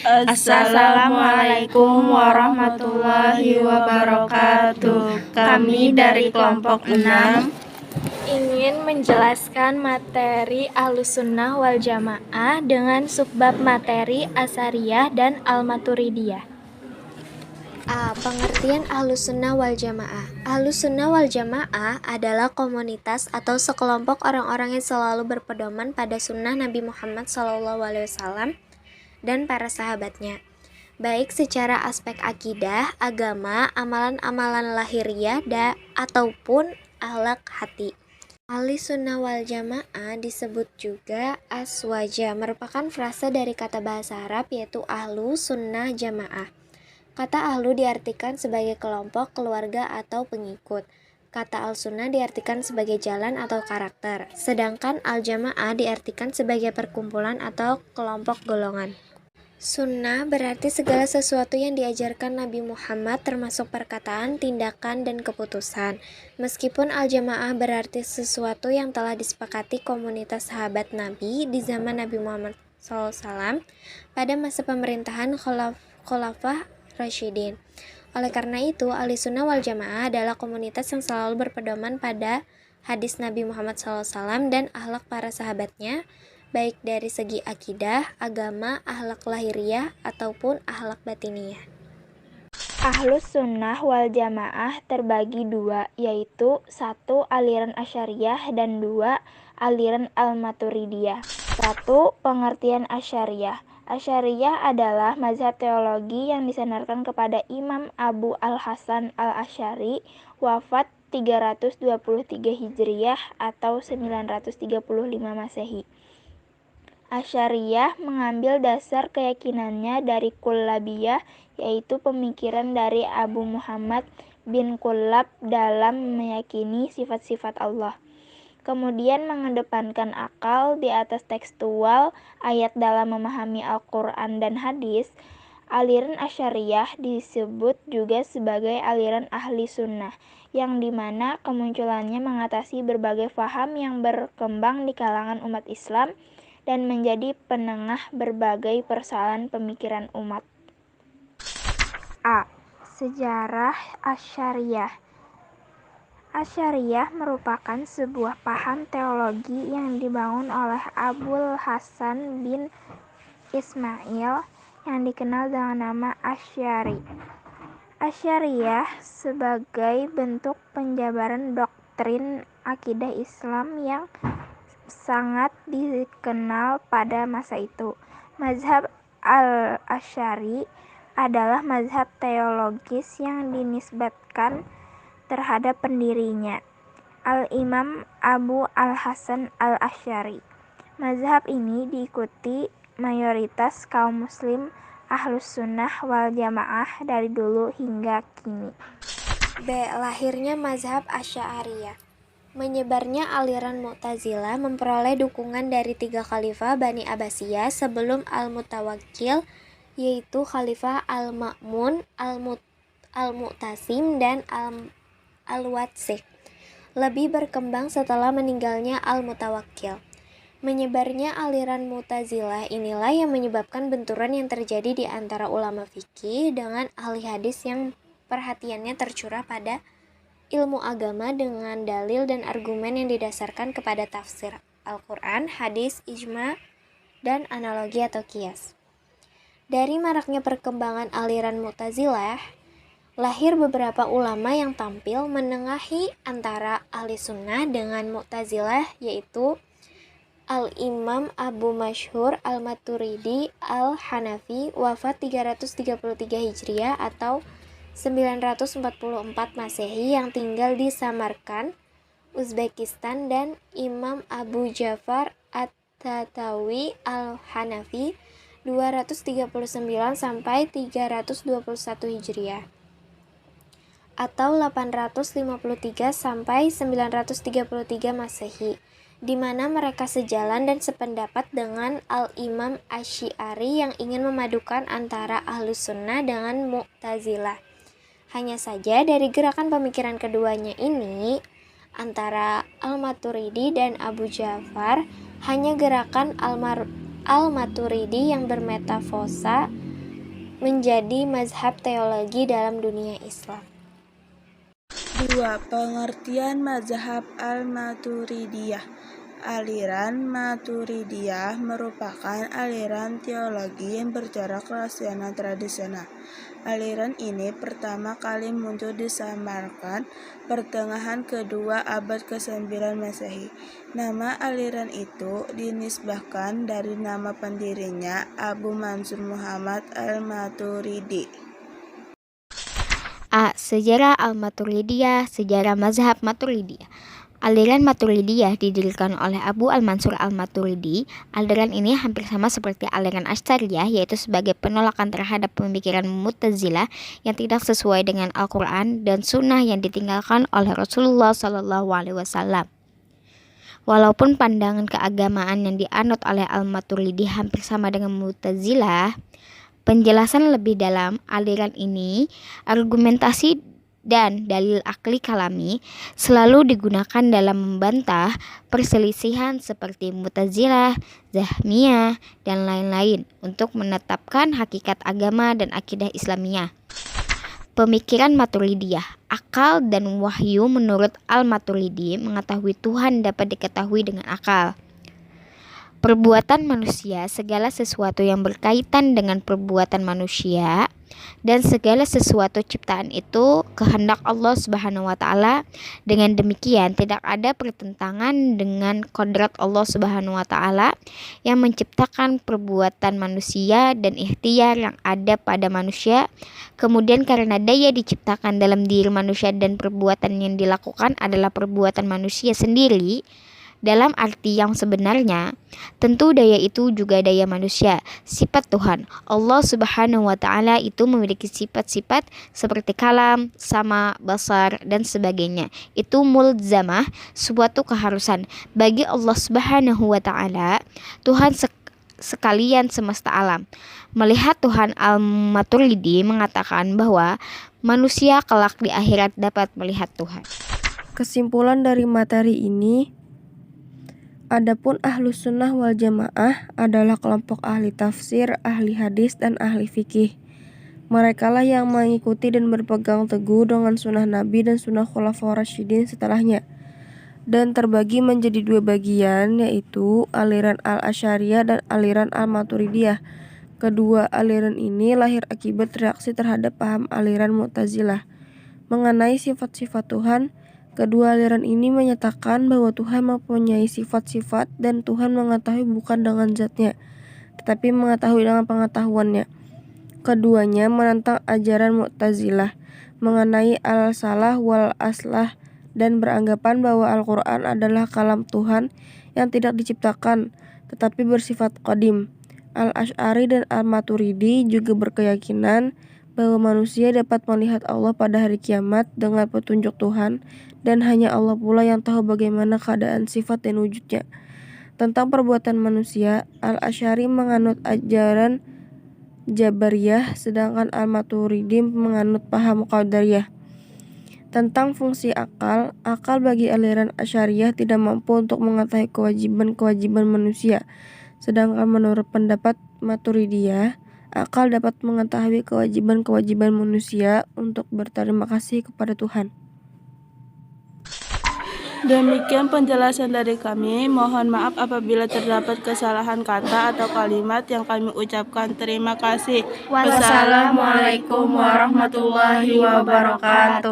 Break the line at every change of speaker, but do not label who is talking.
Assalamualaikum warahmatullahi wabarakatuh. Kami dari kelompok 6
ingin menjelaskan materi Ahlussunnah wal Jamaah dengan subbab materi Asy'ariyah dan Al-Maturidiyah.
Pengertian Ahlussunnah wal Jamaah. Ahlussunnah wal Jamaah adalah komunitas atau sekelompok orang-orang yang selalu berpedoman pada sunnah Nabi Muhammad SAW dan para sahabatnya, baik secara aspek akidah, agama, amalan-amalan lahiriah, ataupun akhlak hati. Ahlussunnah wal Jamaah disebut juga aswaja, merupakan frase dari kata bahasa Arab yaitu ahlu, sunnah, jamaah. Kata ahlu diartikan sebagai kelompok, keluarga, atau pengikut. Kata al-sunnah diartikan sebagai jalan atau karakter, sedangkan al-jamaah diartikan sebagai perkumpulan atau kelompok golongan. Sunnah berarti segala sesuatu yang diajarkan Nabi Muhammad termasuk perkataan, tindakan, dan keputusan. Meskipun al-jamaah berarti sesuatu yang telah disepakati komunitas sahabat Nabi di zaman Nabi Muhammad SAW pada masa pemerintahan Khulafah Rasyidin. Oleh karena itu, Ahlussunnah wal Jamaah adalah komunitas yang selalu berpedoman pada hadis Nabi Muhammad SAW dan akhlak para sahabatnya, baik dari segi akidah, agama, akhlak lahiriah, ataupun akhlak batiniyah.
Ahlussunnah wal Jamaah terbagi dua, yaitu 1. Aliran Asy'ariyah dan 2. Aliran Al-Maturidiyah. 1. Pengertian Asy'ariyah. Asy'ariyah adalah mazhab teologi yang disandarkan kepada Imam Abu al-Hasan al-Asy'ari, wafat 323 Hijriyah atau 935 Masehi. Asy'ariyah mengambil dasar keyakinannya dari Kullabiyah, yaitu pemikiran dari Abu Muhammad bin Kullab dalam meyakini sifat-sifat Allah. Kemudian mengedepankan akal di atas tekstual ayat dalam memahami Al-Quran dan hadis. Aliran Asy'ariyah disebut juga sebagai aliran ahli sunnah, yang dimana kemunculannya mengatasi berbagai faham yang berkembang di kalangan umat Islam dan menjadi penengah berbagai persoalan pemikiran umat. A. Sejarah Asy'ariyah. Asy'ariyah merupakan sebuah paham teologi yang dibangun oleh Abul Hasan bin Ismail yang dikenal dengan nama Asy'ari. Asy'ariyah sebagai bentuk penjabaran doktrin akidah Islam yang sangat dikenal pada masa itu. Mazhab al-Asy'ari adalah mazhab teologis yang dinisbatkan terhadap pendirinya, Al-Imam Abu al-Hasan al-Asy'ari. Mazhab ini diikuti mayoritas kaum muslim Ahlussunnah wal Jamaah dari dulu hingga kini.
B. Lahirnya mazhab Asy'ariyah. Menyebarnya aliran Mu'tazilah memperoleh dukungan dari 3 khalifah Bani Abbasiyah sebelum Al-Mutawakkil, yaitu Khalifah Al-Ma'mun, Al-Mu'tasim, dan Al-Watsiq. Lebih berkembang setelah meninggalnya Al-Mutawakkil. Menyebarnya aliran Mu'tazilah inilah yang menyebabkan benturan yang terjadi di antara ulama fikih dengan ahli hadis yang perhatiannya tercurah pada ilmu agama dengan dalil dan argumen yang didasarkan kepada tafsir Al-Quran, hadis, ijma, dan analogi atau qiyas. Dari maraknya perkembangan aliran Mu'tazilah, lahir beberapa ulama yang tampil menengahi antara ahli sunnah dengan Mu'tazilah, yaitu Al-Imam Abu Masyhur Al-Maturidi Al-Hanafi, wafat 333 Hijriah atau 944 Masehi, yang tinggal di Samarkand, Uzbekistan, dan Imam Abu Ja'far At-Tatawi Al-Hanafi 239 sampai 321 Hijriah atau 853 sampai 933 Masehi, di mana mereka sejalan dan sependapat dengan Al-Imam Asy'ari yang ingin memadukan antara Ahlussunnah dengan Mu'tazilah. Hanya saja dari gerakan pemikiran keduanya ini, antara Al-Maturidi dan Abu Ja'far, hanya gerakan Al-Maturidi yang bermetafosa menjadi mazhab teologi dalam dunia Islam.
2. Pengertian mazhab al-Maturidiyah. Aliran Maturidiyah merupakan aliran teologi yang berjarak rasional tradisional. Aliran ini pertama kali muncul di Samarkand pertengahan kedua abad ke-9 Masehi. Nama aliran itu dinisbahkan dari nama pendirinya, Abu Mansur Muhammad al-Maturidi.
A. Sejarah al-Maturidiyah. Sejarah mazhab Maturidiyah. Aliran Maturidiyah didirikan oleh Abu al-Mansur al-Maturidi. Aliran ini hampir sama seperti aliran Asy'ariyah, yaitu sebagai penolakan terhadap pemikiran Mu'tazilah yang tidak sesuai dengan Al-Quran dan Sunnah yang ditinggalkan oleh Rasulullah SAW. Walaupun pandangan keagamaan yang dianut oleh al-Maturidi hampir sama dengan Mu'tazilah, penjelasan lebih dalam aliran ini, argumentasi dan dalil akli kalami selalu digunakan dalam membantah perselisihan seperti Mu'tazilah, Jahmiyah, dan lain-lain untuk menetapkan hakikat agama dan akidah Islamiyah. Pemikiran Maturidiyah. Akal dan wahyu menurut al-Maturidi mengetahui Tuhan dapat diketahui dengan akal. Perbuatan manusia, segala sesuatu yang berkaitan dengan perbuatan manusia dan segala sesuatu ciptaan itu kehendak Allah Subhanahu wa taala. Dengan demikian tidak ada pertentangan dengan kodrat Allah Subhanahu wa taala yang menciptakan perbuatan manusia dan ikhtiar yang ada pada manusia. Kemudian karena daya diciptakan dalam diri manusia dan perbuatan yang dilakukan adalah perbuatan manusia sendiri, dalam arti yang sebenarnya, tentu daya itu juga daya manusia, sifat Tuhan. Allah Subhanahu wa taala itu memiliki sifat-sifat seperti kalam, sama, basar, dan sebagainya. Itu mulzamah, suatu keharusan bagi Allah Subhanahu wa taala, Tuhan sekalian semesta alam. Melihat Tuhan al-Maturidi mengatakan bahwa manusia kelak di akhirat dapat melihat Tuhan.
Kesimpulan dari materi ini, adapun Ahlus Sunnah wal Jamaah adalah kelompok ahli tafsir, ahli hadis, dan ahli fikih. Merekalah yang mengikuti dan berpegang teguh dengan sunnah Nabi dan sunnah Khulafaur Rasyidin setelahnya, dan terbagi menjadi dua bagian, yaitu aliran al-Asy'ariyah dan aliran al-Maturidiyah. Kedua aliran ini lahir akibat reaksi terhadap paham aliran Mu'tazilah mengenai sifat-sifat Tuhan. Kedua aliran ini menyatakan bahwa Tuhan mempunyai sifat-sifat dan Tuhan mengetahui bukan dengan zatnya, tetapi mengetahui dengan pengetahuannya. Keduanya menentang ajaran Mu'tazilah mengenai al-salah wal aslah dan beranggapan bahwa Al-Quran adalah kalam Tuhan yang tidak diciptakan, tetapi bersifat qadim. Al-Asy'ari dan al-Maturidi juga berkeyakinan bahwa manusia dapat melihat Allah pada hari kiamat dengan petunjuk Tuhan, dan hanya Allah pula yang tahu bagaimana keadaan sifat dan wujudnya. Tentang perbuatan manusia, Al-Asy'ari menganut ajaran Jabariyah, sedangkan Al-Maturidi menganut paham Qadariyah. Tentang fungsi akal, akal bagi aliran Asy'ariyah tidak mampu untuk mengetahui kewajiban-kewajiban manusia, sedangkan menurut pendapat Maturidiyah, akal dapat mengetahui kewajiban-kewajiban manusia untuk berterima kasih kepada Tuhan.
Demikian penjelasan dari kami. Mohon maaf apabila terdapat kesalahan kata atau kalimat yang kami ucapkan. Terima kasih. Wassalamualaikum warahmatullahi wabarakatuh.